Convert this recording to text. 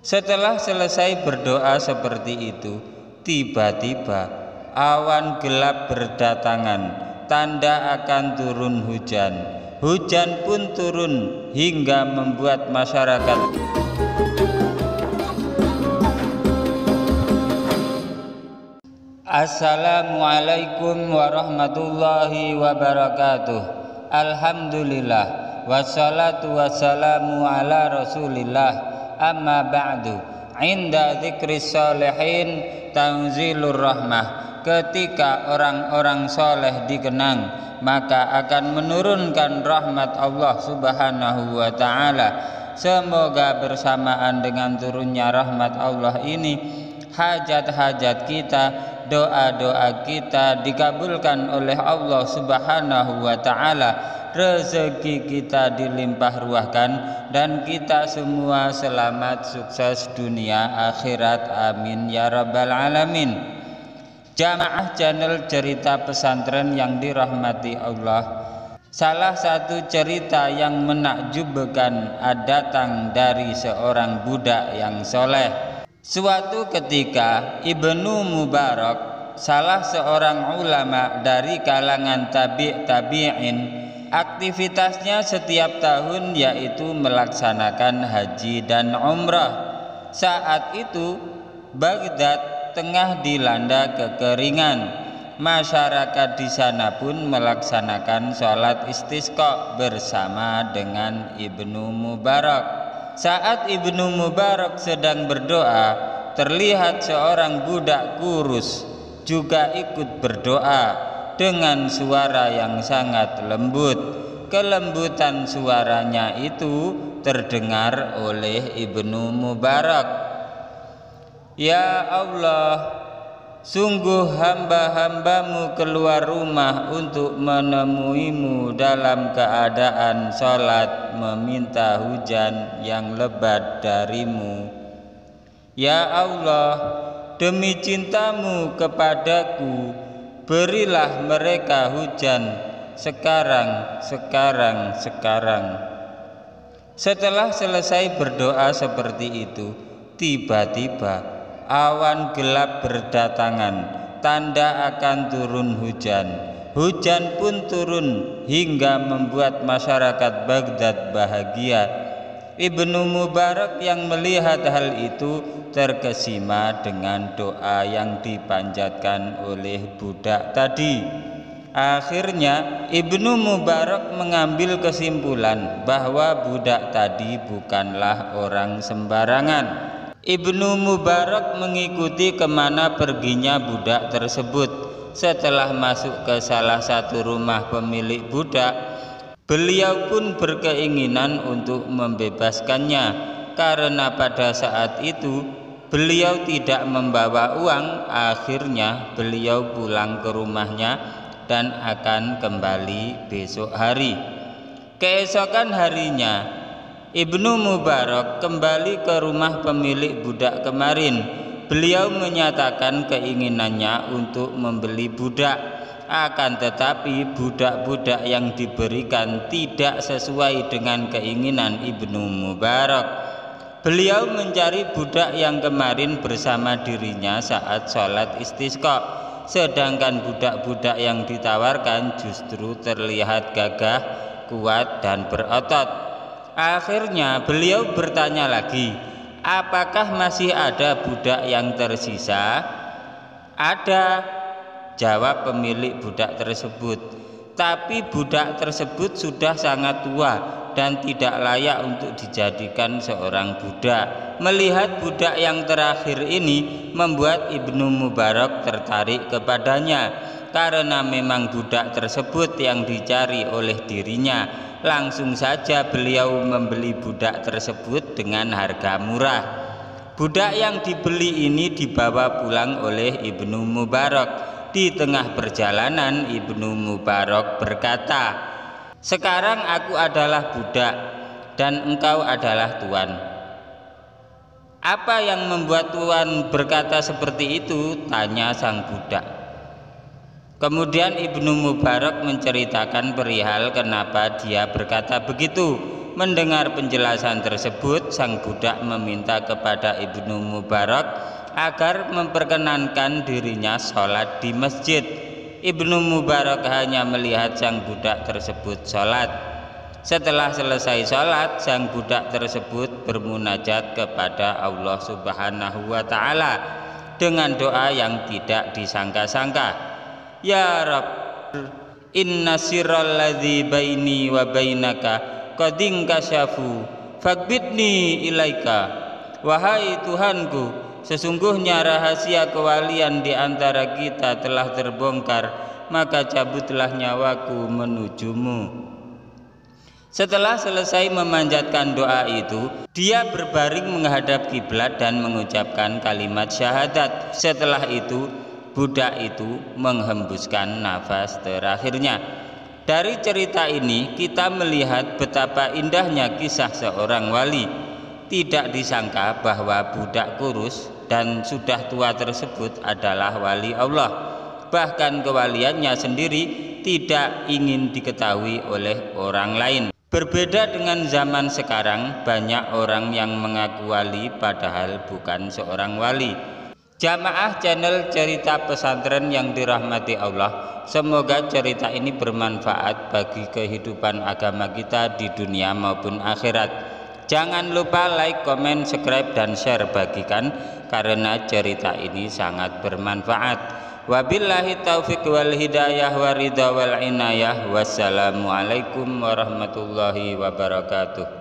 Setelah selesai berdoa seperti itu, tiba-tiba awan gelap berdatangan, tanda akan turun hujan. Hujan pun turun hingga membuat masyarakat Assalamualaikum warahmatullahi wabarakatuh. Alhamdulillah, wassalatu wassalamu ala rasulillah, amma ba'du. Inda dzikris sholihin tanzilur rahmah. Ketika orang-orang soleh dikenang, maka akan menurunkan rahmat Allah subhanahu wa ta'ala. Semoga bersamaan dengan turunnya rahmat Allah ini, hajat-hajat kita, doa-doa kita dikabulkan oleh Allah subhanahu wa ta'ala, rezeki kita dilimpah ruahkan, dan kita semua selamat sukses dunia akhirat, amin ya rabbal alamin. Jamaah channel cerita pesantren yang dirahmati Allah, salah satu cerita yang menakjubkan datang dari seorang budak yang soleh. Suatu ketika Ibnu Mubarak, salah seorang ulama dari kalangan tabi'in, aktivitasnya setiap tahun yaitu melaksanakan haji dan umrah. Saat itu Baghdad tengah dilanda kekeringan. Masyarakat di sana pun melaksanakan sholat istisqa bersama dengan Ibnu Mubarak. Saat Ibnu Mubarak sedang berdoa, terlihat seorang budak kurus juga ikut berdoa dengan suara yang sangat lembut. Kelembutan suaranya itu terdengar oleh Ibnu Mubarak. Ya Allah, sungguh hamba-hambamu keluar rumah untuk menemuimu dalam keadaan sholat, meminta hujan yang lebat darimu. Ya Allah, demi cintamu kepadaku, berilah mereka hujan sekarang. Setelah selesai berdoa seperti itu, tiba-tiba awan gelap berdatangan, tanda akan turun hujan. Hujan pun turun hingga membuat masyarakat Baghdad bahagia. Ibnu Mubarak yang melihat hal itu terkesima dengan doa yang dipanjatkan oleh budak tadi. Akhirnya Ibnu Mubarak mengambil kesimpulan bahwa budak tadi bukanlah orang sembarangan. Ibnu Mubarak mengikuti kemana perginya budak tersebut. Setelah masuk ke salah satu rumah pemilik budak, beliau pun berkeinginan untuk membebaskannya, karena pada saat itu beliau tidak membawa uang. Akhirnya beliau pulang ke rumahnya dan akan kembali besok hari. Keesokan harinya Ibnu Mubarak kembali ke rumah pemilik budak kemarin. Beliau menyatakan keinginannya untuk membeli budak, akan tetapi budak-budak yang diberikan tidak sesuai dengan keinginan Ibnu Mubarak. Beliau mencari budak yang kemarin bersama dirinya saat sholat istisqa, sedangkan budak-budak yang ditawarkan justru terlihat gagah, kuat, dan berotot. Akhirnya beliau bertanya lagi, apakah masih ada budak yang tersisa? Ada, jawab pemilik budak tersebut. Tapi budak tersebut sudah sangat tua dan tidak layak untuk dijadikan seorang budak. Melihat budak yang terakhir ini membuat Ibnu Mubarak tertarik kepadanya, karena memang budak tersebut yang dicari oleh dirinya. Langsung saja beliau membeli budak tersebut dengan harga murah. Budak yang dibeli ini dibawa pulang oleh Ibnu Mubarak. Di tengah perjalanan Ibnu Mubarak berkata, sekarang aku adalah budak dan engkau adalah tuan. Apa yang membuat tuan berkata seperti itu? Tanya sang budak. Kemudian Ibnu Mubarak menceritakan perihal kenapa dia berkata begitu. Mendengar penjelasan tersebut, sang budak meminta kepada Ibnu Mubarak agar memperkenankan dirinya sholat di masjid. Ibnu Mubarak hanya melihat sang budak tersebut sholat. Setelah selesai sholat, sang budak tersebut bermunajat kepada Allah Subhanahu wa Ta'ala dengan doa yang tidak disangka-sangka. Ya Rabb, inna sirral ladzi baini wa bainaka qading kasyafu fagbitni ilaika. Wahai Tuhanku, sesungguhnya rahasia kewalian di antara kita telah terbongkar, maka cabutlah nyawaku menujumu. Setelah selesai memanjatkan doa itu, dia berbaring menghadap kiblat dan mengucapkan kalimat syahadat. Setelah itu, budak itu menghembuskan nafas terakhirnya. Dari cerita ini kita melihat betapa indahnya kisah seorang wali. Tidak disangka bahwa budak kurus dan sudah tua tersebut adalah wali Allah. Bahkan kewaliannya sendiri tidak ingin diketahui oleh orang lain. Berbeda dengan zaman sekarang, banyak orang yang mengaku wali padahal bukan seorang wali. Jamaah channel Cerita Pesantren yang dirahmati Allah, semoga cerita ini bermanfaat bagi kehidupan agama kita di dunia maupun akhirat. Jangan lupa like, comment, subscribe, dan share, bagikan karena cerita ini sangat bermanfaat. Wabillahi taufiq wal hidayah wa ridha wal inayah. Wassalamualaikum warahmatullahi wabarakatuh.